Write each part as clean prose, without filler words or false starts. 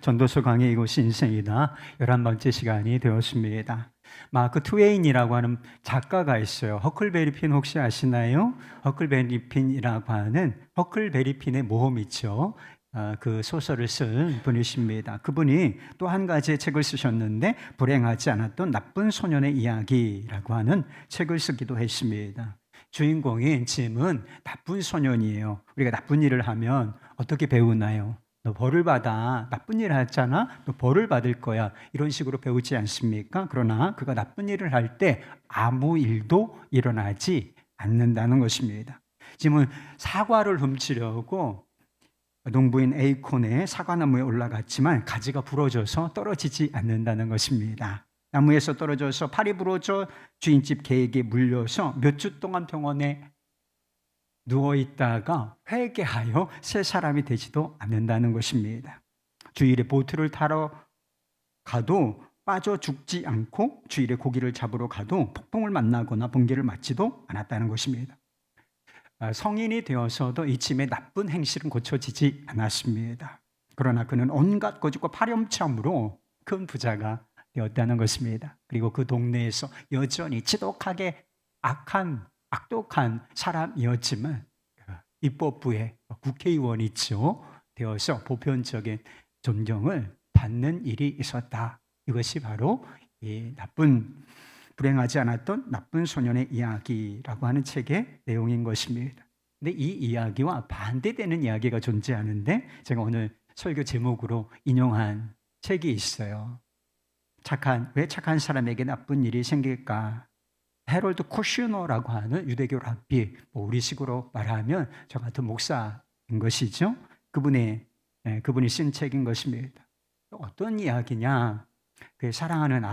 전도서 강의 이곳이 인생이다 11번째 시간이 되었습니다. 마크 트웨인이라고 하는 작가가 있어요. 허클베리 핀 혹시 아시나요? 허클베리 핀이라고 하는 허클베리 핀의 모험 있죠. 그 소설을 쓴 분이십니다. 그분이 또 한 가지의 책을 쓰셨는데 불행하지 않았던 나쁜 소년의 이야기라고 하는 책을 쓰기도 했습니다. 주인공인 짐은 나쁜 소년이에요. 우리가 나쁜 일을 하면 어떻게 배우나요? 너 벌을 받아. 나쁜 일을 했잖아. 너 벌을 받을 거야. 이런 식으로 배우지 않습니까? 그러나 그가 나쁜 일을 할 때 아무 일도 일어나지 않는다는 것입니다. 짐은 사과를 훔치려고 농부인 에이콘의 사과나무에 올라갔지만 가지가 부러져서 떨어지지 않는다는 것입니다. 나무에서 떨어져서 팔이 부러져 주인집 개에게 물려서 몇 주 동안 병원에 누워있다가 회개하여 새 사람이 되지도 않는다는 것입니다. 주일에 보트를 타러 가도 빠져 죽지 않고 주일에 고기를 잡으러 가도 폭풍을 만나거나 번개를 맞지도 않았다는 것입니다. 성인이 되어서도 이 짐의 나쁜 행실은 고쳐지지 않았습니다. 그러나 그는 온갖 거짓과 파렴치함으로 큰 부자가 되었다는 것입니다. 그리고 그 동네에서 여전히 지독하게 악독한 사람이었지만 입법부의 국회의원이죠. 되어서 보편적인 존경을 받는 일이 있었다. 이것이 바로 이 불행하지 않았던 나쁜 소년의 이야기라고 하는 책의 내용인 것입니다. 근데 이 이야기와 반대되는 이야기가 존재하는데 제가 오늘 설교 제목으로 인용한 책이 있어요. 왜 착한 사람에게 나쁜 일이 생길까? 헤럴드 쿠슈너라고 하는 유대교 랍비, 우리식으로 말하면 저 같은 목사인 것이죠. 그분이 쓴 책인 것입니다. 어떤 이야기냐? 그 사랑하는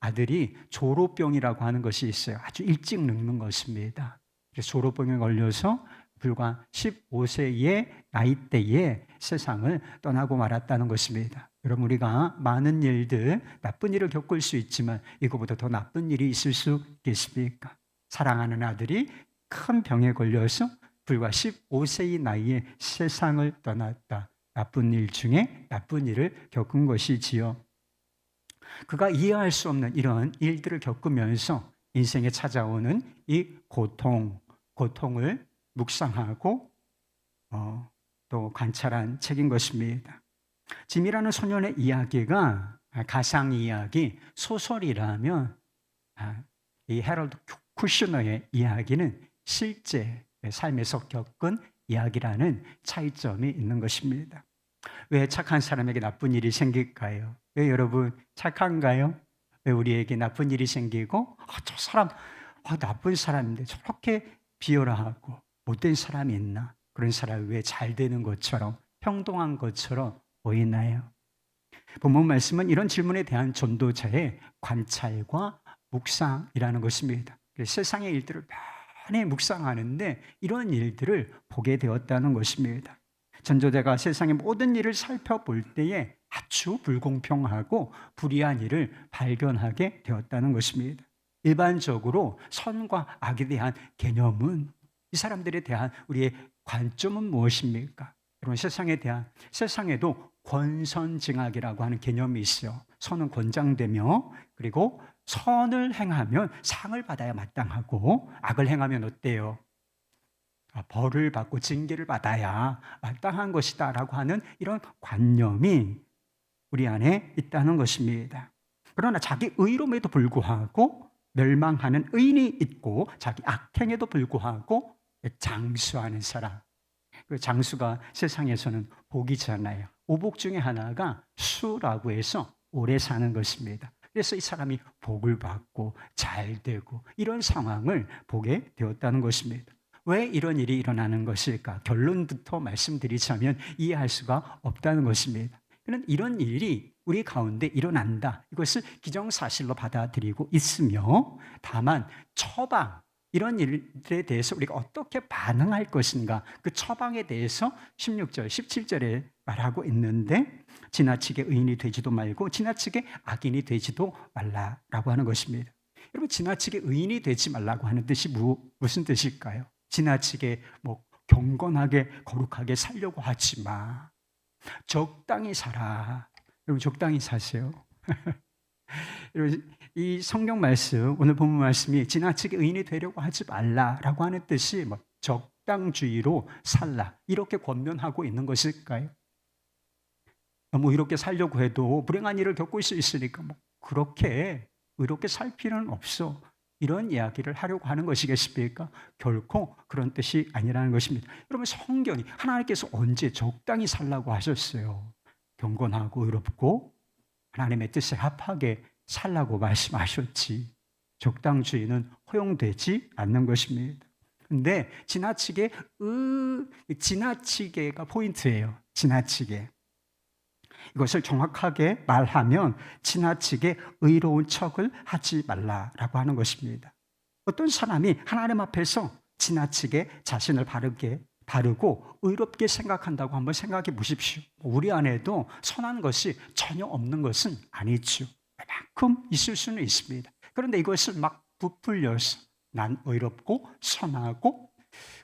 아들이 조로병이라고 하는 것이 있어요. 아주 일찍 늙는 것입니다. 그래서 조로병에 걸려서 불과 15세의 나이대에 세상을 떠나고 말았다는 것입니다. 여러분, 우리가 많은 일들, 나쁜 일을 겪을 수 있지만 이거보다 더 나쁜 일이 있을 수 있겠습니까? 사랑하는 아들이 큰 병에 걸려서 불과 15세의 나이에 세상을 떠났다. 나쁜 일 중에 나쁜 일을 겪은 것이지요. 그가 이해할 수 없는 이런 일들을 겪으면서 인생에 찾아오는 이 고통을 묵상하고 또 관찰한 책인 것입니다. 짐이라는 소년의 이야기가 가상 이야기, 소설이라면 이 헤럴드 쿠슈너의 이야기는 실제 삶에서 겪은 이야기라는 차이점이 있는 것입니다. 왜 착한 사람에게 나쁜 일이 생길까요? 왜 여러분 착한가요? 왜 우리에게 나쁜 일이 생기고 저 사람 나쁜 사람인데 저렇게 비열하고 못된 사람이 있나? 그런 사람이 왜 잘 되는 것처럼 평등한 것처럼 보이나요? 본문 말씀은 이런 질문에 대한 전도자의 관찰과 묵상이라는 것입니다. 세상의 일들을 많이 묵상하는데 이런 일들을 보게 되었다는 것입니다. 전도자가 세상의 모든 일을 살펴볼 때에 아주 불공평하고 불의한 일을 발견하게 되었다는 것입니다. 일반적으로 선과 악에 대한 개념은 이 사람들에 대한 우리의 관점은 무엇입니까? 여러분, 세상에도 권선징악이라고 하는 개념이 있어요. 선은 권장되며 그리고 선을 행하면 상을 받아야 마땅하고 악을 행하면 어때요? 벌을 받고 징계를 받아야 마땅한 것이다 라고 하는 이런 관념이 우리 안에 있다는 것입니다. 그러나 자기 의로움에도 불구하고 멸망하는 의인이 있고 자기 악행에도 불구하고 장수하는 사람, 그 장수가 세상에서는 복이잖아요. 오복 중에 하나가 수라고 해서 오래 사는 것입니다. 그래서 이 사람이 복을 받고 잘 되고 이런 상황을 보게 되었다는 것입니다. 왜 이런 일이 일어나는 것일까? 결론부터 말씀드리자면 이해할 수가 없다는 것입니다. 그런데 이런 일이 우리 가운데 일어난다. 이것을 기정사실로 받아들이고 있으며 다만 처방, 이런 일들에 대해서 우리가 어떻게 반응할 것인가, 그 처방에 대해서 16절, 17절에 말하고 있는데 지나치게 의인이 되지도 말고 지나치게 악인이 되지도 말라라고 하는 것입니다. 여러분, 지나치게 의인이 되지 말라고 하는 뜻이 무슨 뜻일까요? 지나치게 경건하게 거룩하게 살려고 하지 마. 적당히 살아. 여러분 적당히 사세요. 여러분, 이 성경 말씀, 오늘 본문 말씀이 지나치게 의인이 되려고 하지 말라라고 하는 뜻이 뭐 적당주의로 살라 이렇게 권면하고 있는 것일까요? 너무 이렇게 살려고 해도 불행한 일을 겪을 수 있으니까 뭐 그렇게 의롭게 살 필요는 없어. 이런 이야기를 하려고 하는 것이겠습니까? 결코 그런 뜻이 아니라는 것입니다. 여러분, 성경이 하나님께서 언제 적당히 살라고 하셨어요? 경건하고 의롭고 하나님의 뜻에 합하게 살라고 말씀하셨지. 적당주의는 허용되지 않는 것입니다. 근데 지나치게가 포인트예요. 지나치게. 이것을 정확하게 말하면 지나치게 의로운 척을 하지 말라라고 하는 것입니다. 어떤 사람이 하나님 앞에서 지나치게 자신을 바르고 의롭게 생각한다고 한번 생각해 보십시오. 우리 안에도 선한 것이 전혀 없는 것은 아니죠. 그만큼 있을 수는 있습니다. 그런데 이것을 막 부풀려서 난 의롭고 선하고,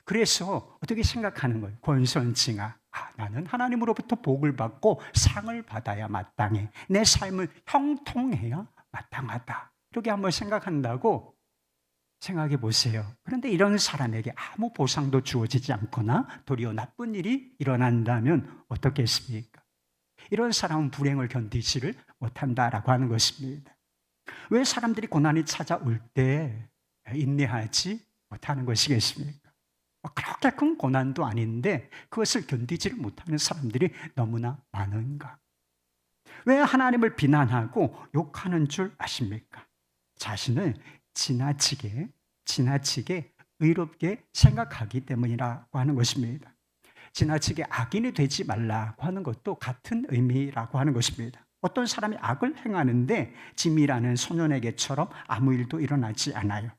그래서 어떻게 생각하는 거예요? 권선징악. 나는 하나님으로부터 복을 받고 상을 받아야 마땅해. 내 삶은 형통해야 마땅하다. 이렇게 한번 생각한다고 생각해 보세요. 그런데 이런 사람에게 아무 보상도 주어지지 않거나 도리어 나쁜 일이 일어난다면 어떻겠습니까? 이런 사람은 불행을 견디지를 못한다라고 하는 것입니다. 왜 사람들이 고난이 찾아올 때 인내하지 못하는 것이겠습니까? 그렇게 큰 고난도 아닌데 그것을 견디지를 못하는 사람들이 너무나 많은가? 왜 하나님을 비난하고 욕하는 줄 아십니까? 자신을 지나치게 의롭게 생각하기 때문이라고 하는 것입니다. 지나치게 악인이 되지 말라고 하는 것도 같은 의미라고 하는 것입니다. 어떤 사람이 악을 행하는데 짐이라는 소년에게처럼 아무 일도 일어나지 않아요.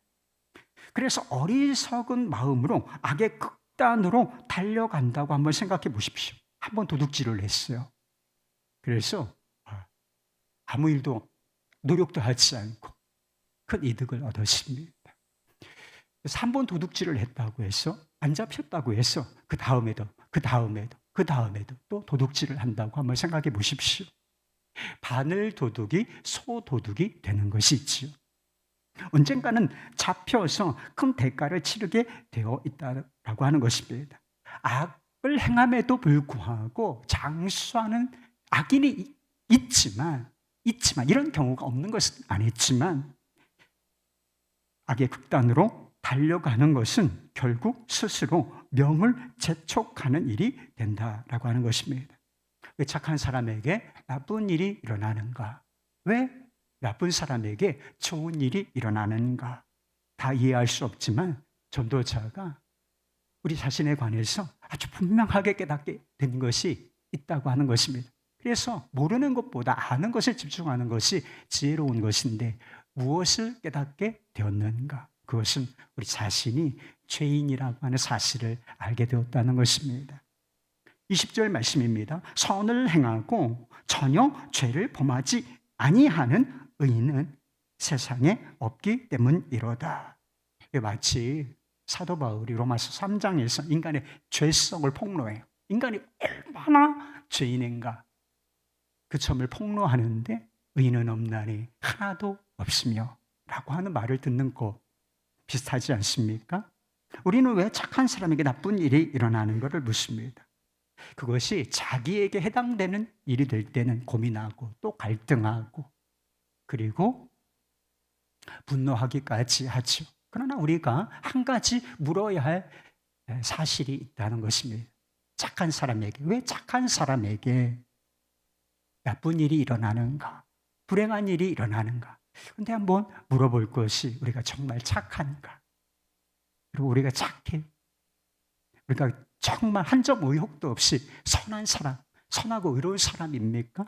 그래서 어리석은 마음으로 악의 극단으로 달려간다고 한번 생각해 보십시오. 한번 도둑질을 했어요. 그래서 아무 일도 노력도 하지 않고 큰 이득을 얻었습니다. 그래서 한 번 도둑질을 했다고 해서 안 잡혔다고 해서 그 다음에도 또 도둑질을 한다고 한번 생각해 보십시오. 바늘 도둑이 소도둑이 되는 것이지요. 언젠가는 잡혀서 큰 대가를 치르게 되어 있다라고 하는 것입니다. 악을 행함에도 불구하고 장수하는 악인이 있지만 이런 경우가 없는 것은 아니지만 악의 극단으로 달려가는 것은 결국 스스로 명을 재촉하는 일이 된다라고 하는 것입니다. 왜 착한 사람에게 나쁜 일이 일어나는가? 왜 나쁜 사람에게 좋은 일이 일어나는가? 다 이해할 수 없지만 전도자가 우리 자신에 관해서 아주 분명하게 깨닫게 된 것이 있다고 하는 것입니다. 그래서 모르는 것보다 아는 것에 집중하는 것이 지혜로운 것인데 무엇을 깨닫게 되었는가? 그것은 우리 자신이 죄인이라고 하는 사실을 알게 되었다는 것입니다. 20절 말씀입니다. 선을 행하고 전혀 죄를 범하지 아니하는 의인은 세상에 없기 때문이로다. 마치 사도 바울이 로마서 3장에서 인간의 죄성을 폭로해요. 인간이 얼마나 죄인인가 그 점을 폭로하는데 의인은 없나니 하나도 없으며 라고 하는 말을 듣는 것 비슷하지 않습니까? 우리는 왜 착한 사람에게 나쁜 일이 일어나는 것을 묻습니다. 그것이 자기에게 해당되는 일이 될 때는 고민하고 또 갈등하고 그리고 분노하기까지 하죠. 그러나 우리가 한 가지 물어야 할 사실이 있다는 것입니다. 착한 사람에게, 왜 착한 사람에게 나쁜 일이 일어나는가? 불행한 일이 일어나는가? 그런데 한번 물어볼 것이 우리가 정말 착한가? 그리고 우리가 착해? 우리가 정말 한 점 의혹도 없이 선한 사람, 선하고 의로운 사람입니까?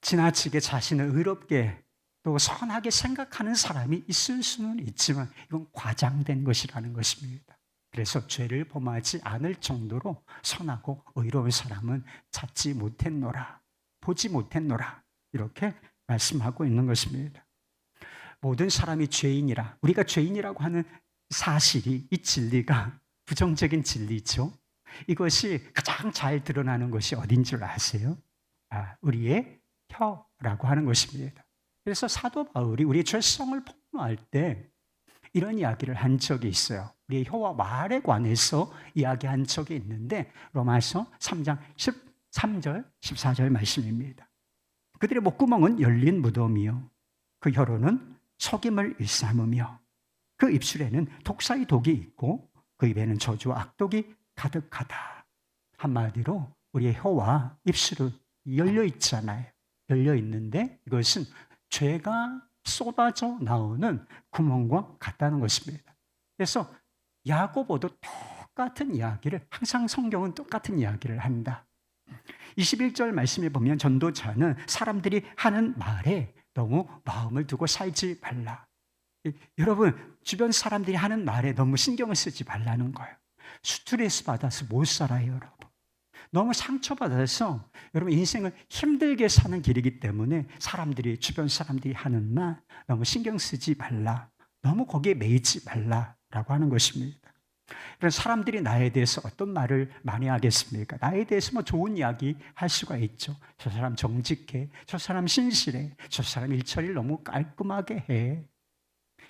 지나치게 자신을 의롭게 또 선하게 생각하는 사람이 있을 수는 있지만 이건 과장된 것이라는 것입니다. 그래서 죄를 범하지 않을 정도로 선하고 의로운 사람은 찾지 못했노라, 보지 못했노라 이렇게 말씀하고 있는 것입니다. 모든 사람이 죄인이라, 우리가 죄인이라고 하는 사실이, 이 진리가 부정적인 진리죠. 이것이 가장 잘 드러나는 것이 어딘 줄 아세요? 우리의 혀라고 하는 것입니다. 그래서 사도 바울이 우리의 죄성을 폭로할 때 이런 이야기를 한 적이 있어요. 우리의 혀와 말에 관해서 이야기한 적이 있는데 로마서 3장 13절, 14절 말씀입니다. 그들의 목구멍은 열린 무덤이요 그 혀로는 속임을 일삼으며 그 입술에는 독사의 독이 있고 그 입에는 저주와 악독이 가득하다. 한마디로 우리의 혀와 입술은 열려 있잖아요. 열려 있는데 이것은 죄가 쏟아져 나오는 구멍과 같다는 것입니다. 그래서 야고보도 똑같은 이야기를, 항상 성경은 똑같은 이야기를 한다. 21절 말씀에 보면 전도자는 사람들이 하는 말에 너무 마음을 두고 살지 말라. 여러분, 주변 사람들이 하는 말에 너무 신경을 쓰지 말라는 거예요. 스트레스 받아서 못 살아요, 여러분. 너무 상처받아서 여러분 인생을 힘들게 사는 길이기 때문에 주변 사람들이 하는 말 너무 신경 쓰지 말라. 너무 거기에 매이지 말라라고 하는 것입니다. 그런 사람들이 나에 대해서 어떤 말을 많이 하겠습니까? 나에 대해서 뭐 좋은 이야기 할 수가 있죠. 저 사람 정직해, 저 사람 신실해, 저 사람 일처리를 너무 깔끔하게 해.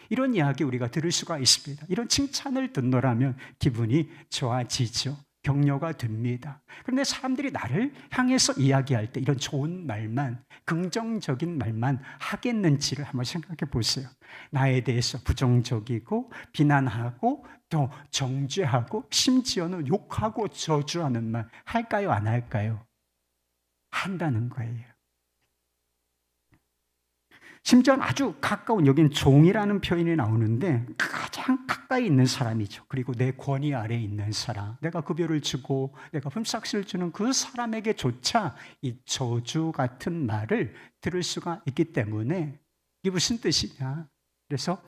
이런 이야기 우리가 들을 수가 있습니다. 이런 칭찬을 듣노라면 기분이 좋아지죠. 격려가 됩니다. 그런데 사람들이 나를 향해서 이야기할 때 이런 좋은 말만, 긍정적인 말만 하겠는지를 한번 생각해 보세요. 나에 대해서 부정적이고 비난하고 또 정죄하고 심지어는 욕하고 저주하는 말 할까요? 안 할까요? 한다는 거예요. 심지어는 아주 가까운, 여긴 종이라는 표현이 나오는데 가장 가까이 있는 사람이죠. 그리고 내 권위 아래에 있는 사람, 내가 급여를 주고 내가 품삯을 주는 그 사람에게조차 이 저주 같은 말을 들을 수가 있기 때문에 이게 무슨 뜻이냐? 그래서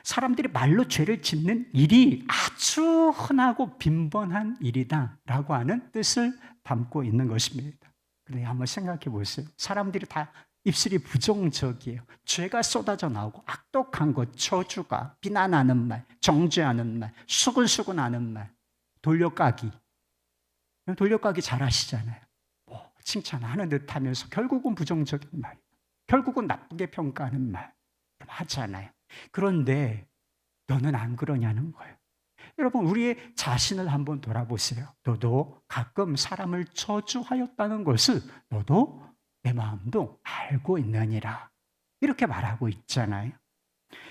사람들이 말로 죄를 짓는 일이 아주 흔하고 빈번한 일이다라고 하는 뜻을 담고 있는 것입니다. 그런데 한번 생각해 보세요. 사람들이 다 입술이 부정적이에요. 죄가 쏟아져 나오고 악독한 것, 저주가, 비난하는 말, 정죄하는 말, 수근수근하는 말, 돌려까기 잘 하시잖아요. 칭찬하는 듯 하면서 결국은 부정적인 말, 결국은 나쁘게 평가하는 말 하잖아요. 그런데 너는 안 그러냐는 거예요. 여러분, 우리의 자신을 한번 돌아보세요. 너도 가끔 사람을 저주하였다는 것을 너도 내 마음도 알고 있느니라. 이렇게 말하고 있잖아요.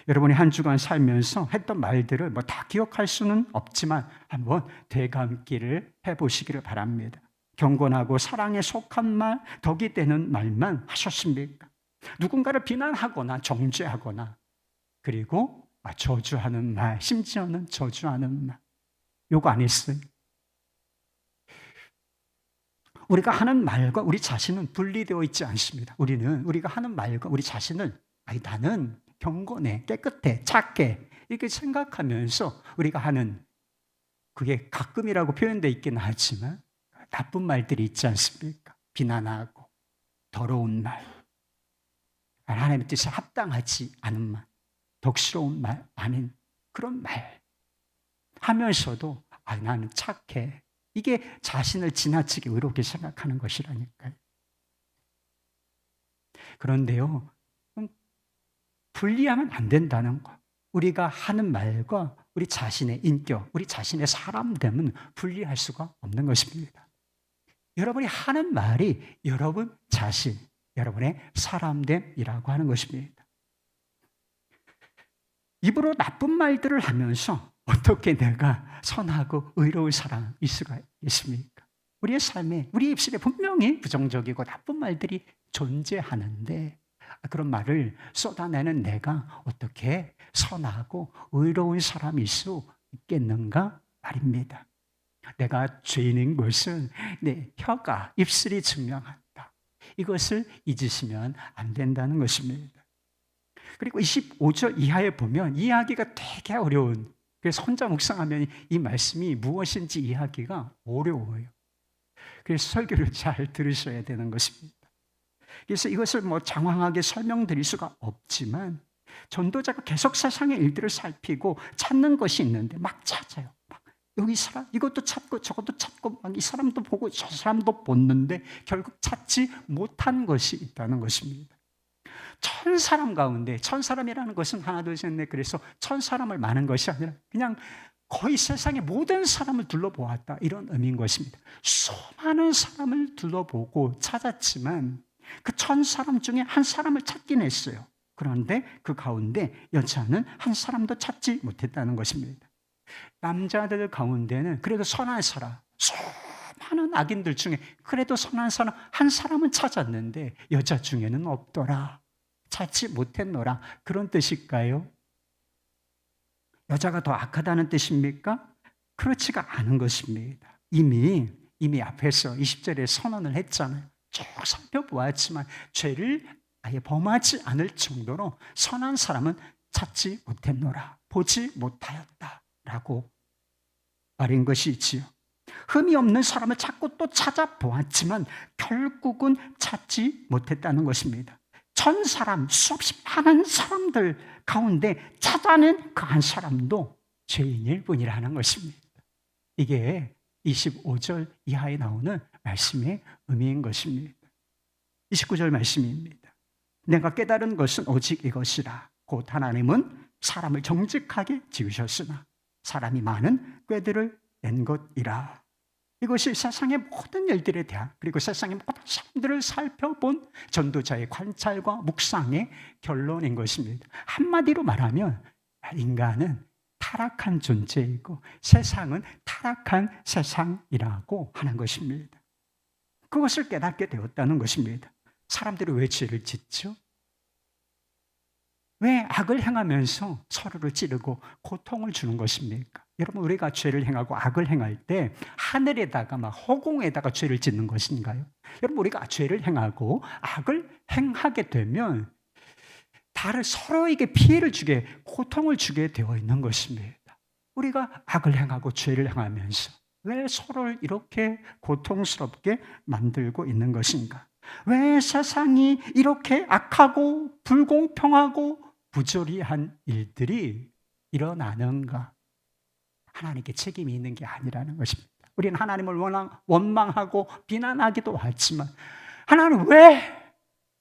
여러분이 한 주간 살면서 했던 말들을 뭐 다 기억할 수는 없지만 한번 되감기를 해보시기를 바랍니다. 경건하고 사랑에 속한 말, 덕이 되는 말만 하셨습니까? 누군가를 비난하거나 정죄하거나 그리고 저주하는 말, 심지어는 저주하는 말, 요거 안 했어요. 우리가 하는 말과 우리 자신은 분리되어 있지 않습니다. 우리가 하는 말과 우리 자신을 나는 경건해, 깨끗해, 착해 이렇게 생각하면서 우리가 하는 그게 가끔이라고 표현되어 있긴 하지만 나쁜 말들이 있지 않습니까? 비난하고 더러운 말, 하나님의 뜻에 합당하지 않은 말, 덕스러운 말 아닌 그런 말 하면서도 나는 착해. 이게 자신을 지나치게 의롭게 생각하는 것이라니까요. 그런데요, 분리하면 안 된다는 것. 우리가 하는 말과 우리 자신의 인격, 우리 자신의 사람됨은 분리할 수가 없는 것입니다. 여러분이 하는 말이 여러분 자신, 여러분의 사람됨이라고 하는 것입니다. 입으로 나쁜 말들을 하면서 어떻게 내가 선하고 의로운 사람일 수가 있습니까? 우리의 삶에, 우리 입술에 분명히 부정적이고 나쁜 말들이 존재하는데 그런 말을 쏟아내는 내가 어떻게 선하고 의로운 사람일 수 있겠는가 말입니다. 내가 죄인인 것은 내 혀가, 입술이 증명한다. 이것을 잊으시면 안 된다는 것입니다. 그리고 25절 이하에 보면 이해하기가 되게 어려운, 그래서 혼자 묵상하면 이 말씀이 무엇인지 이해하기가 어려워요. 그래서 설교를 잘 들으셔야 되는 것입니다. 그래서 이것을 뭐 장황하게 설명드릴 수가 없지만 전도자가 계속 세상의 일들을 살피고 찾는 것이 있는데 막 찾아요. 막 여기 사람 이것도 찾고 저것도 찾고 막 이 사람도 보고 저 사람도 봤는데 결국 찾지 못한 것이 있다는 것입니다. 천 사람 가운데, 천 사람이라는 것은 하나 둘 셋 넷 그래서 천 사람을 많은 것이 아니라 그냥 거의 세상의 모든 사람을 둘러보았다, 이런 의미인 것입니다. 수많은 사람을 둘러보고 찾았지만 그 천 사람 중에 한 사람을 찾긴 했어요. 그런데 그 가운데 여자는 한 사람도 찾지 못했다는 것입니다. 남자들 가운데는 그래도 선한 사람, 수많은 악인들 중에 그래도 선한 사람 한 사람은 찾았는데 여자 중에는 없더라, 찾지 못했노라, 그런 뜻일까요? 여자가 더 악하다는 뜻입니까? 그렇지가 않은 것입니다. 이미 앞에서 20절에 선언을 했잖아요. 쭉 살펴보았지만 죄를 아예 범하지 않을 정도로 선한 사람은 찾지 못했노라, 보지 못하였다 라고 말인 것이 있지요. 흠이 없는 사람을 찾고 또 찾아보았지만 결국은 찾지 못했다는 것입니다. 천 사람, 수없이 많은 사람들 가운데 찾아낸 그 한 사람도 죄인일 뿐이라는 것입니다. 이게 25절 이하에 나오는 말씀의 의미인 것입니다. 29절 말씀입니다. 내가 깨달은 것은 오직 이것이라. 곧 하나님은 사람을 정직하게 지으셨으나 사람이 많은 꾀들을 낸 것이라. 이것이 세상의 모든 일들에 대한, 그리고 세상의 모든 사람들을 살펴본 전도자의 관찰과 묵상의 결론인 것입니다. 한마디로 말하면 인간은 타락한 존재이고 세상은 타락한 세상이라고 하는 것입니다. 그것을 깨닫게 되었다는 것입니다. 사람들이 왜 죄를 짓죠? 왜 악을 행하면서 서로를 찌르고 고통을 주는 것입니까? 여러분, 우리가 죄를 행하고 악을 행할 때 하늘에다가 막 허공에다가 죄를 짓는 것인가요? 여러분, 우리가 죄를 행하고 악을 행하게 되면 다른 서로에게 피해를 주게, 고통을 주게 되어 있는 것입니다. 우리가 악을 행하고 죄를 행하면서 왜 서로를 이렇게 고통스럽게 만들고 있는 것인가? 왜 세상이 이렇게 악하고 불공평하고 부조리한 일들이 일어나는가? 하나님께 책임이 있는 게 아니라는 것입니다. 우리는 하나님을 원망하고 비난하기도 하지만 하나님 왜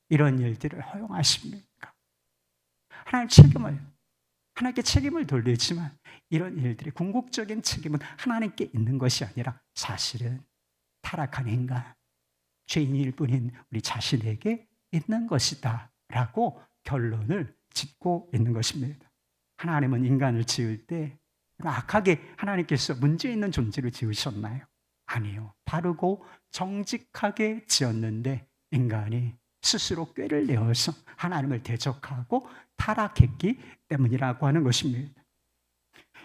이런 일들을 허용하십니까? 하나님께 책임을 돌리지만 이런 일들의 궁극적인 책임은 하나님께 있는 것이 아니라 사실은 타락한 인간, 죄인일 뿐인 우리 자신에게 있는 것이다 라고 결론을 짓고 있는 것입니다. 하나님은 인간을 지을 때 악하게 하나님께서 문제 있는 존재를 지으셨나요? 아니요. 바르고 정직하게 지었는데 인간이 스스로 꾀를 내어서 하나님을 대적하고 타락했기 때문이라고 하는 것입니다.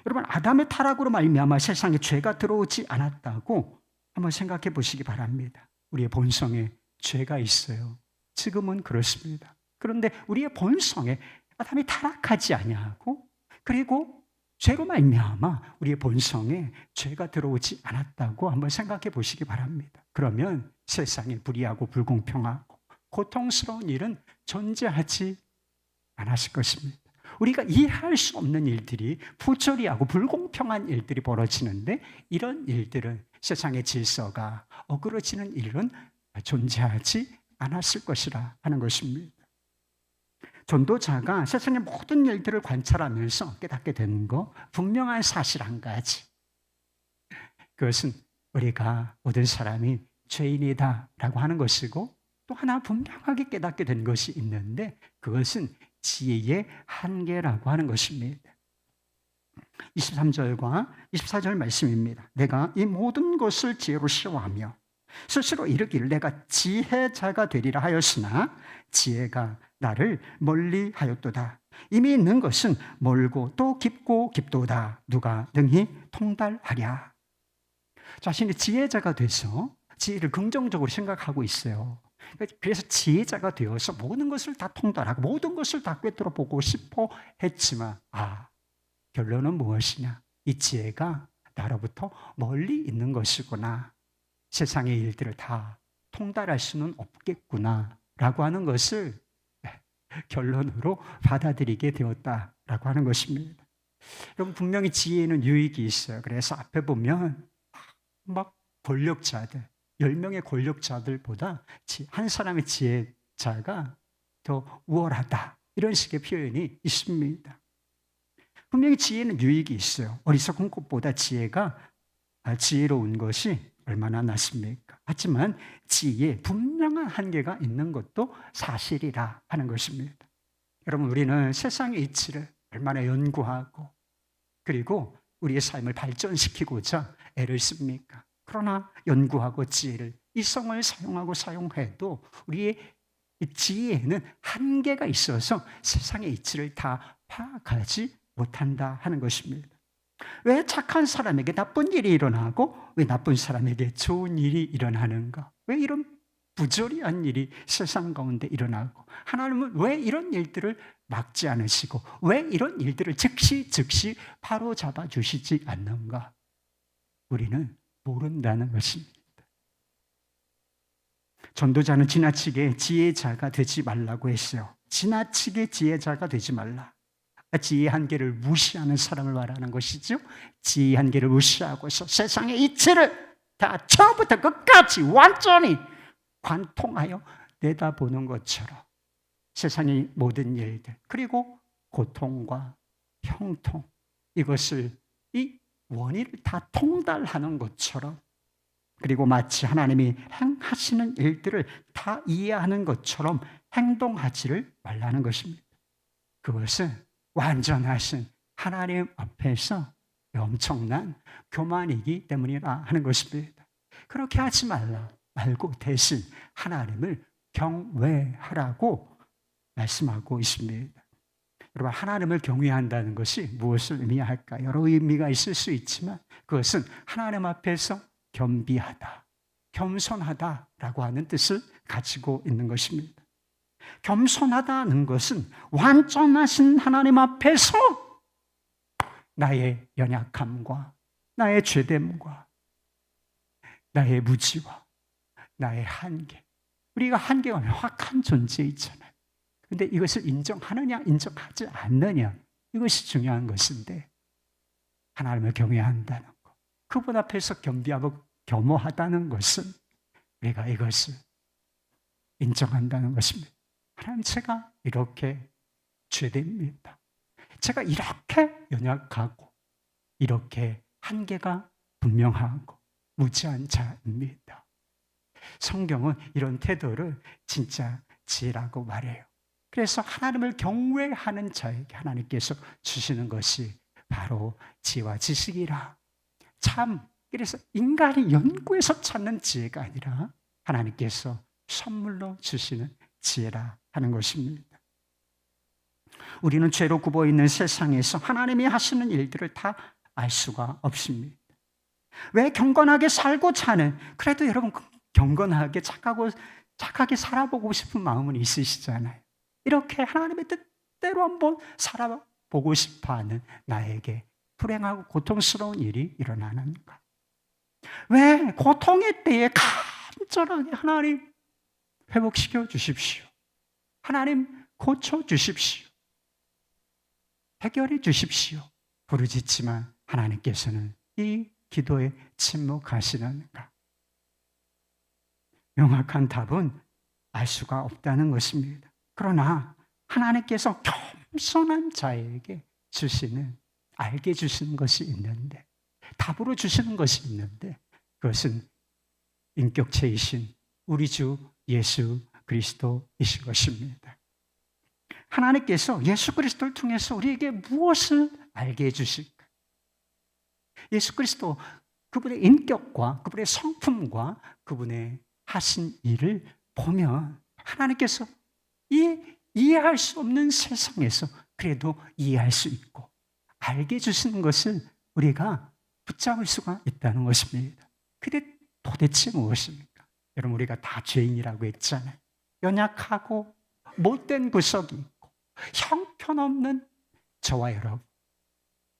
여러분, 아담의 타락으로 말미암아 세상에 죄가 들어오지 않았다고 한번 생각해 보시기 바랍니다. 우리의 본성에 죄가 있어요. 지금은 그렇습니다. 그런데 우리의 본성에 아담이 타락하지 아니하고 그리고 죄로 말미암아 우리의 본성에 죄가 들어오지 않았다고 한번 생각해 보시기 바랍니다. 그러면 세상에 불의하고 불공평하고 고통스러운 일은 존재하지 않았을 것입니다. 우리가 이해할 수 없는 일들이, 부조리하고 불공평한 일들이 벌어지는데 이런 일들은, 세상의 질서가 어그러지는 일은 존재하지 않았을 것이라 하는 것입니다. 전도자가 세상의 모든 일들을 관찰하면서 깨닫게 되는 거, 분명한 사실 한 가지. 그것은 우리가 모든 사람이 죄인이다라고 하는 것이고, 또 하나 분명하게 깨닫게 된 것이 있는데 그것은 지혜의 한계라고 하는 것입니다. 23절과 24절 말씀입니다. 내가 이 모든 것을 지혜로 시험하며 스스로 이르기를 내가 지혜자가 되리라 하였으나 지혜가 나를 멀리 하였도다. 이미 있는 것은 멀고 또 깊고 깊도다. 누가 능히 통달하랴. 자신이 지혜자가 돼서 지혜를 긍정적으로 생각하고 있어요. 그래서 지혜자가 되어서 모든 것을 다 통달하고 모든 것을 다 꿰뚫어 보고 싶어 했지만 결론은 무엇이냐? 이 지혜가 나로부터 멀리 있는 것이구나. 세상의 일들을 다 통달할 수는 없겠구나 라고 하는 것을 결론으로 받아들이게 되었다라고 하는 것입니다. 여러분, 분명히 지혜에는 유익이 있어요. 그래서 앞에 보면 막 권력자들, 10명의 권력자들보다 한 사람의 지혜자가 더 우월하다, 이런 식의 표현이 있습니다. 분명히 지혜는 유익이 있어요. 어리석은 것보다 지혜로운 것이 얼마나 낫습니까? 하지만 지혜에 분명한 한계가 있는 것도 사실이라 하는 것입니다. 여러분, 우리는 세상의 이치를 얼마나 연구하고 그리고 우리의 삶을 발전시키고자 애를 씁니까? 그러나 연구하고 지혜를, 이성을 사용하고 사용해도 우리의 지혜에는 한계가 있어서 세상의 이치를 다 파악하지 못한다 하는 것입니다. 왜 착한 사람에게 나쁜 일이 일어나고 왜 나쁜 사람에게 좋은 일이 일어나는가? 왜 이런 부조리한 일이 세상 가운데 일어나고, 하나님은 왜 이런 일들을 막지 않으시고 왜 이런 일들을 즉시 바로 잡아주시지 않는가? 우리는 모른다는 것입니다. 전도자는 지나치게 지혜자가 되지 말라고 했어요. 지나치게 지혜자가 되지 말라. 지혜의 한계를 무시하는 사람을 말하는 것이죠. 지혜의 한계를 무시하고서 세상의 이치를 다 처음부터 끝까지 완전히 관통하여 내다보는 것처럼 세상의 모든 일들, 그리고 고통과 형통, 이것을, 이 원인을 다 통달하는 것처럼, 그리고 마치 하나님이 행하시는 일들을 다 이해하는 것처럼 행동하지를 말라는 것입니다. 그것은 완전하신 하나님 앞에서 엄청난 교만이기 때문이라 하는 것입니다. 그렇게 하지 말고 대신 하나님을 경외하라고 말씀하고 있습니다. 여러분, 하나님을 경외한다는 것이 무엇을 의미할까? 여러 의미가 있을 수 있지만 그것은 하나님 앞에서 겸비하다, 겸손하다라고 하는 뜻을 가지고 있는 것입니다. 겸손하다는 것은 완전하신 하나님 앞에서 나의 연약함과 나의 죄됨과 나의 무지와 나의 한계, 우리가 한계가 명확한 존재 있잖아요. 그런데 이것을 인정하느냐 인정하지 않느냐, 이것이 중요한 것인데, 하나님을 경외한다는 것, 그분 앞에서 겸비하고 겸허하다는 것은 우리가 이것을 인정한다는 것입니다. 하나님, 제가 이렇게 죄됩니다. 제가 이렇게 연약하고 이렇게 한계가 분명하고 무지한 자입니다. 성경은 이런 태도를 진짜 지혜라고 말해요. 그래서 하나님을 경외하는 자에게 하나님께서 주시는 것이 바로 지혜와 지식이라. 참, 그래서 인간이 연구해서 찾는 지혜가 아니라 하나님께서 선물로 주시는 지혜라 하는 것입니다. 우리는 죄로 굽어 있는 세상에서 하나님이 하시는 일들을 다 알 수가 없습니다. 왜 경건하게 살고자 하는, 그래도 여러분 경건하게 착하게 살아보고 싶은 마음은 있으시잖아요. 이렇게 하나님의 뜻대로 한번 살아보고 싶어하는 나에게 불행하고 고통스러운 일이 일어나는가? 왜 고통의 때에 간절하게 하나님 회복시켜 주십시오, 하나님 고쳐 주십시오, 해결해 주십시오 부르짖지만 하나님께서는 이 기도에 침묵하시는가? 명확한 답은 알 수가 없다는 것입니다. 그러나 하나님께서 겸손한 자에게 알게 주시는 것이 있는데, 답으로 주시는 것이 있는데, 그것은 인격체이신 우리 주 예수 그리스도이신 것입니다. 하나님께서 예수 그리스도를 통해서 우리에게 무엇을 알게 해주실까? 예수 그리스도, 그분의 인격과 그분의 성품과 그분의 하신 일을 보면 하나님께서 이해할 수 없는 세상에서 그래도 이해할 수 있고 알게 해주시는 것을 우리가 붙잡을 수가 있다는 것입니다. 근데 도대체 무엇입니까? 여러분, 우리가 다 죄인이라고 했잖아요. 연약하고 못된 구석이 있고 형편없는 저와 여러분.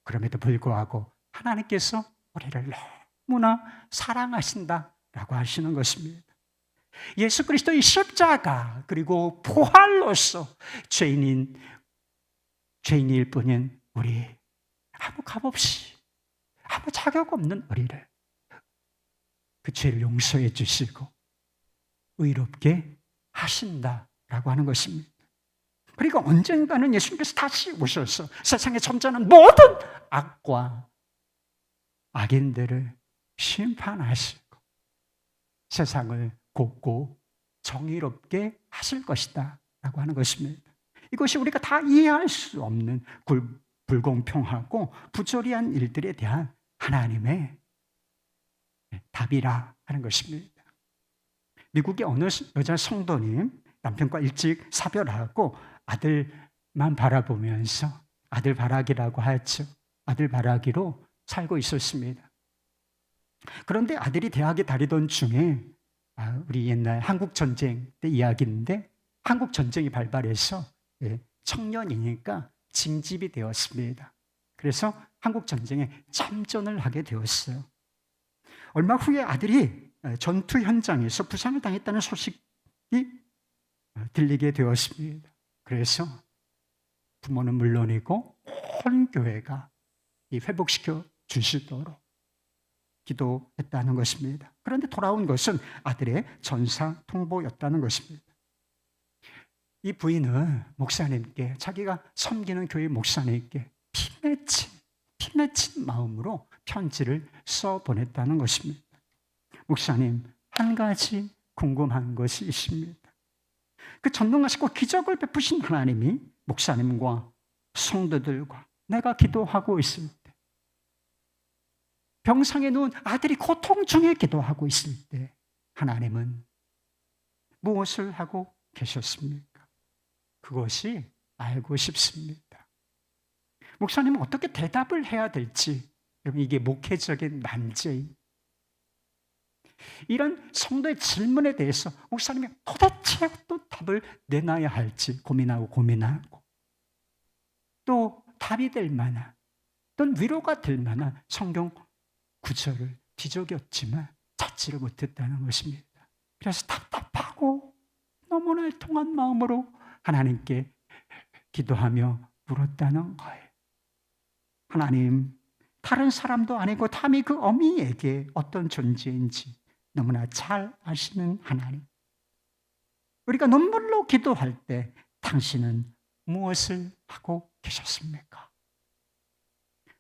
그럼에도 불구하고 하나님께서 우리를 너무나 사랑하신다라고 하시는 것입니다. 예수 그리스도의 십자가 그리고 부활로서 죄인일 뿐인 우리 아무 값 없이 아무 자격 없는 어리를 그 죄를 용서해 주시고 의롭게 하신다라고 하는 것입니다. 그리고 언젠가는 예수님께서 다시 오셔서 세상에 존재하는 모든 악과 악인들을 심판하시고 세상을 곱고 정의롭게 하실 것이다 라고 하는 것입니다. 이것이 우리가 다 이해할 수 없는 불공평하고 부조리한 일들에 대한 하나님의 답이라 하는 것입니다. 미국의 어느 여자 성도님 남편과 일찍 사별하고 아들만 바라보면서 아들 바라기라고 하죠. 아들 바라기로 살고 있었습니다. 그런데 아들이 대학에 다니던 중에 우리 옛날 한국전쟁 때 이야기인데 한국전쟁이 발발해서 청년이니까 징집이 되었습니다. 그래서 한국전쟁에 참전을 하게 되었어요. 얼마 후에 아들이 전투 현장에서 부상을 당했다는 소식이 들리게 되었습니다. 그래서 부모는 물론이고 온 교회가 회복시켜 주시도록 기도했다는 것입니다. 그런데 돌아온 것은 아들의 전사 통보였다는 것입니다. 이 부인은 목사님께 자기가 섬기는 교회 목사님께 피맺힌 마음으로 편지를 써 보냈다는 것입니다. 목사님, 한 가지 궁금한 것이 있습니다. 그 전능하시고 기적을 베푸신 하나님이 목사님과 성도들과 내가 기도하고 있을 때, 병상에 누운 아들이 고통 중에 기도하고 있을 때 하나님은 무엇을 하고 계셨습니까? 그것이 알고 싶습니다. 목사님은 어떻게 대답을 해야 될지, 여러분 이게 목회적인 난제입니다. 이런 성도의 질문에 대해서 목사님이 도대체 어떤 답을 내놔야 할지 고민하고 또 답이 될 만한 또는 위로가 될 만한 성경 구절을 뒤적였지만 찾지를 못했다는 것입니다. 그래서 답답하고 너무나 애통한 마음으로 하나님께 기도하며 물었다는 거예요. 하나님, 다른 사람도 아니고 감히 그 어미에게 어떤 존재인지 너무나 잘 아시는 하나님. 우리가 눈물로 기도할 때 당신은 무엇을 하고 계셨습니까?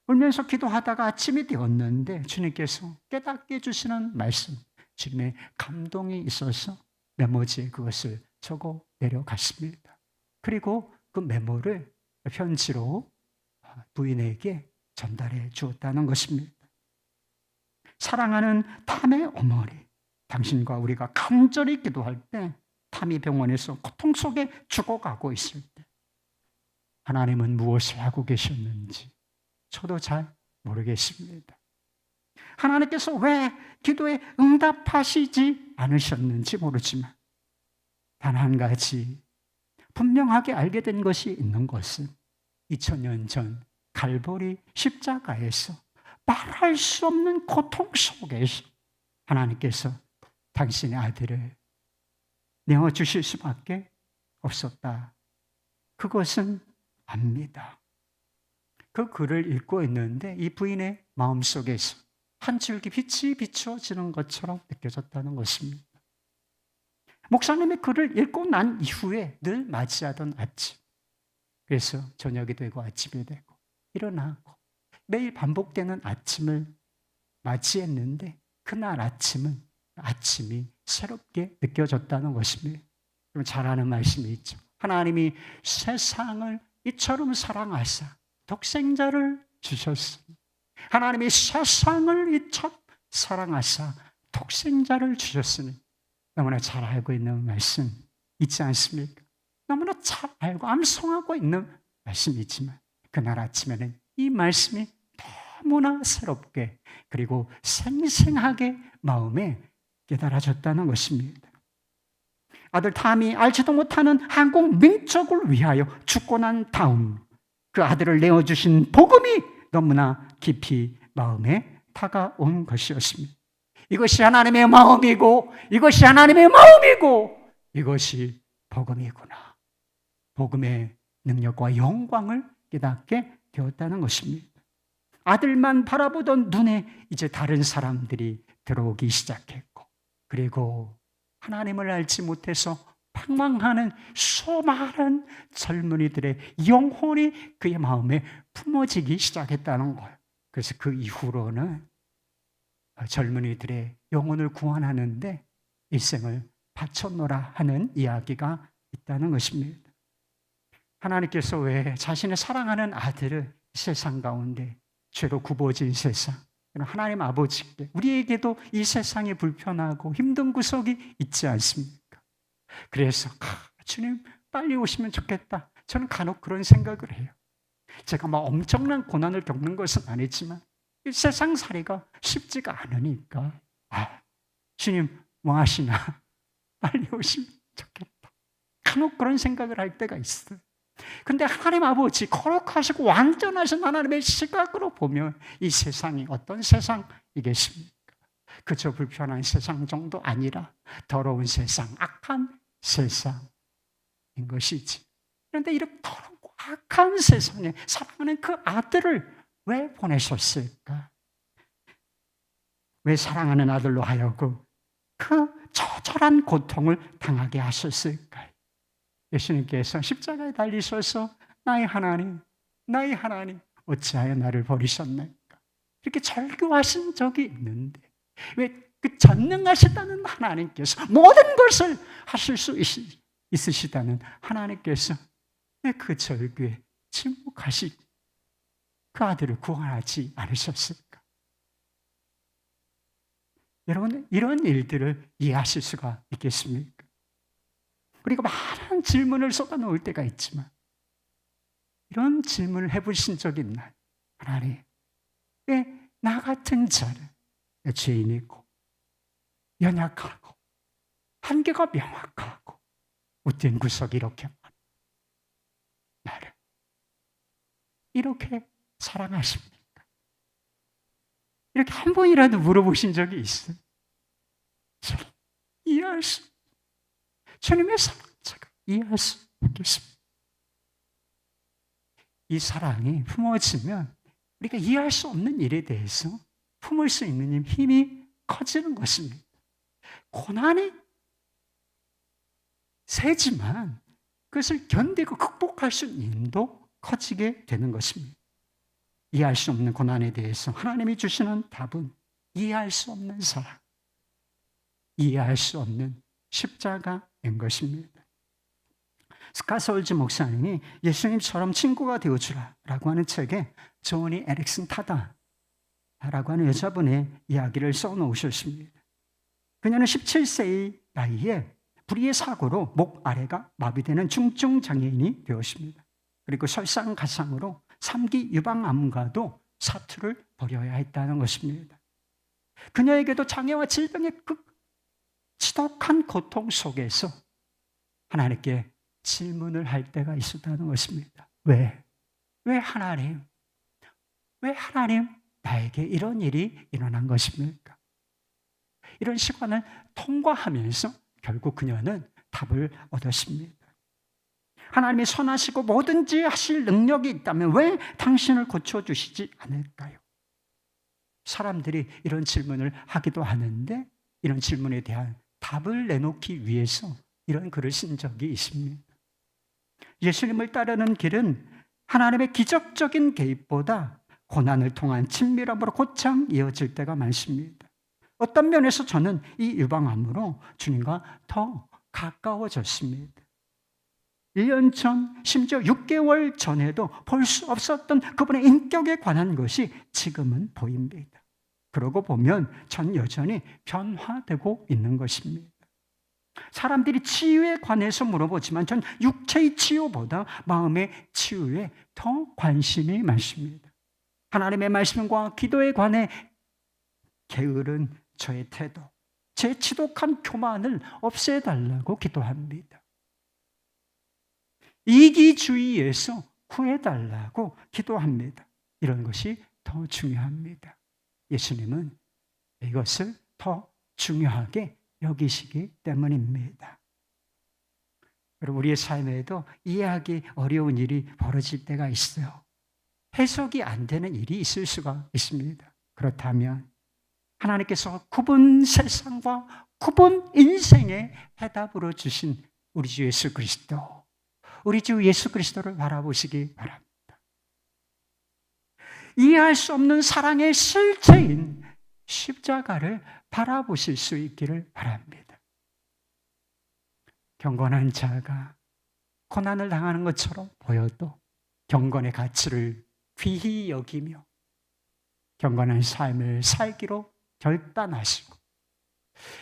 울면서 기도하다가 아침이 되었는데 주님께서 깨닫게 해주시는 말씀, 주님의 감동이 있어서 메모지에 그것을 적어 내려갔습니다. 그리고 그 메모를 편지로 부인에게 전달해 주었다는 것입니다. 사랑하는 탐의 어머니, 당신과 우리가 간절히 기도할 때 탐이 병원에서 고통 속에 죽어가고 있을 때 하나님은 무엇을 하고 계셨는지 저도 잘 모르겠습니다. 하나님께서 왜 기도에 응답하시지 않으셨는지 모르지만 단 한 가지 분명하게 알게 된 것이 있는 것은 2000년 전 갈보리 십자가에서 말할 수 없는 고통 속에서 하나님께서 당신의 아들을 내어주실 수밖에 없었다. 그것은 압니다. 그 글을 읽고 있는데 이 부인의 마음속에서 한 줄기 빛이 비추어지는 것처럼 느껴졌다는 것입니다. 목사님의 글을 읽고 난 이후에 늘 맞이하던 아침, 그래서 저녁이 되고 아침이 되고 일어나고 매일 반복되는 아침을 맞이했는데 그날 아침이 새롭게 느껴졌다는 것입니다. 잘 아는 말씀이 있죠. 하나님이 세상을 이처럼 사랑하사 독생자를 주셨습니다. 하나님이 세상을 이처럼 사랑하사 독생자를 주셨으니 너무나 잘 알고 있는 말씀 있지 않습니까? 너무나 잘 알고 암송하고 있는 말씀이지만 그날 아침에는 이 말씀이 너무나 새롭게 그리고 생생하게 마음에 깨달아졌다는 것입니다. 아들 탐이 알지도 못하는 한국 민족을 위하여 죽고 난 다음 그 아들을 내어주신 복음이 너무나 깊이 마음에 다가온 것이었습니다. 이것이 하나님의 마음이고 이것이 하나님의 마음이고 이것이 복음이구나. 복음의 능력과 영광을 깨닫게 되었다는 것입니다. 아들만 바라보던 눈에 이제 다른 사람들이 들어오기 시작했고, 그리고 하나님을 알지 못해서 방황하는 수많은 젊은이들의 영혼이 그의 마음에 품어지기 시작했다는 거예요. 그래서 그 이후로는 젊은이들의 영혼을 구원하는데 일생을 바쳤노라 하는 이야기가 있다는 것입니다. 하나님께서 왜 자신의 사랑하는 아들을 세상 가운데 죄로 굽어진 세상, 하나님 아버지께 우리에게도 이 세상이 불편하고 힘든 구석이 있지 않습니까? 그래서 주님 빨리 오시면 좋겠다. 저는 간혹 그런 생각을 해요. 제가 막 엄청난 고난을 겪는 것은 아니지만 이 세상 살이가 쉽지가 않으니까 주님 뭐 하시나 빨리 오시면 좋겠다. 간혹 그런 생각을 할 때가 있어요. 근데 하나님 아버지 거룩하시고 완전하신 하나님의 시각으로 보면 이 세상이 어떤 세상이겠습니까? 그저 불편한 세상 정도 아니라 더러운 세상, 악한 세상인 것이지. 그런데 이렇게 더럽고 악한 세상에 사랑하는 그 아들을 왜 보내셨을까? 왜 사랑하는 아들로 하여금 그 처절한 고통을 당하게 하셨을까요? 예수님께서 십자가에 달리셔서 나의 하나님 어찌하여 나를 버리셨나이까? 이렇게 절규하신 적이 있는데 왜 그 전능하시다는 하나님께서 모든 것을 하실 수 있으시다는 하나님께서 왜 그 절규에 침묵하시 그 아들을 구원하지 않으셨을까? 여러분 이런 일들을 이해하실 수가 있겠습니까? 우리가 많은 질문을 쏟아놓을 때가 있지만 이런 질문을 해보신 적 있나요? 하나님, 왜 나 같은 자를, 죄인이고 연약하고 한계가 명확하고 못된 구석이 이렇게 많은 나를 이렇게 사랑하십니까? 이렇게 한 번이라도 물어보신 적이 있어요? 저는 이해할 수 주님의 사랑 제가 이해할 수 없겠습니다. 이 사랑이 품어지면 우리가 이해할 수 없는 일에 대해서 품을 수 있는 힘이 커지는 것입니다. 고난이 세지만 그것을 견디고 극복할 수 있는 힘도 커지게 되는 것입니다. 이해할 수 없는 고난에 대해서 하나님이 주시는 답은 이해할 수 없는 사랑, 이해할 수 없는 십자가인 것입니다. 스카솔즈 목사님이 예수님처럼 친구가 되어주라라고 하는 책에 조니 에릭슨 타다라고 하는 여자분의 이야기를 써놓으셨습니다. 그녀는 17세의 나이에 불의의 사고로 목 아래가 마비되는 중증 장애인이 되었습니다. 그리고 설상가상으로 3기 유방암과도 사투를 벌여야 했다는 것입니다. 그녀에게도 장애와 질병의 지독한 고통 속에서 하나님께 질문을 할 때가 있었다는 것입니다. 왜 하나님 나에게 이런 일이 일어난 것입니까? 이런 시간을 통과하면서 결국 그녀는 답을 얻었습니다. 하나님이 선하시고 뭐든지 하실 능력이 있다면 왜 당신을 고쳐주시지 않을까요? 사람들이 이런 질문을 하기도 하는데 이런 질문에 대한 답을 내놓기 위해서 이런 글을 쓴 적이 있습니다. 예수님을 따르는 길은 하나님의 기적적인 개입보다 고난을 통한 친밀함으로 곧장 이어질 때가 많습니다. 어떤 면에서 저는 이 유방암으로 주님과 더 가까워졌습니다. 1년 전, 심지어 6개월 전에도 볼 수 없었던 그분의 인격에 관한 것이 지금은 보입니다. 그러고 보면 전 여전히 변화되고 있는 것입니다. 사람들이 치유에 관해서 물어보지만 전 육체의 치유보다 마음의 치유에 더 관심이 많습니다. 하나님의 말씀과 기도에 관해 게으른 저의 태도, 제 지독한 교만을 없애달라고 기도합니다. 이기주의에서 구해달라고 기도합니다. 이런 것이 더 중요합니다. 예수님은 이것을 더 중요하게 여기시기 때문입니다. 그리고 우리의 삶에도 이해하기 어려운 일이 벌어질 때가 있어요. 해석이 안 되는 일이 있을 수가 있습니다. 그렇다면 하나님께서 굽은 세상과 굽은 인생의 해답으로 주신 우리 주 예수 그리스도, 우리 주 예수 그리스도를 바라보시기 바랍니다. 이해할 수 없는 사랑의 실체인 십자가를 바라보실 수 있기를 바랍니다. 경건한 자가 고난을 당하는 것처럼 보여도 경건의 가치를 귀히 여기며 경건한 삶을 살기로 결단하시고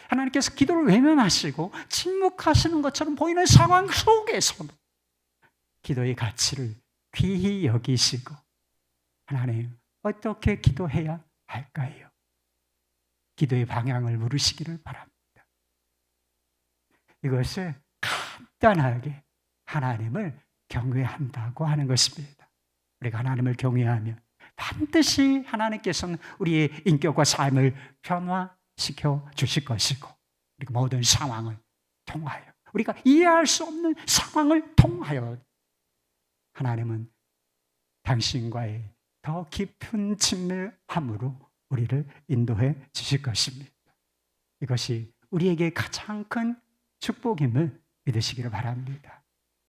하나님께서 기도를 외면하시고 침묵하시는 것처럼 보이는 상황 속에서도 기도의 가치를 귀히 여기시고 하나님 어떻게 기도해야 할까요? 기도의 방향을 물으시기를 바랍니다. 이것을 간단하게 하나님을 경외한다고 하는 것입니다. 우리가 하나님을 경외하면 반드시 하나님께서는 우리의 인격과 삶을 변화시켜 주실 것이고 그리고 모든 상황을 통하여 우리가 이해할 수 없는 상황을 통하여 하나님은 당신과의 더 깊은 친밀함으로 우리를 인도해 주실 것입니다. 이것이 우리에게 가장 큰 축복임을 믿으시기를 바랍니다.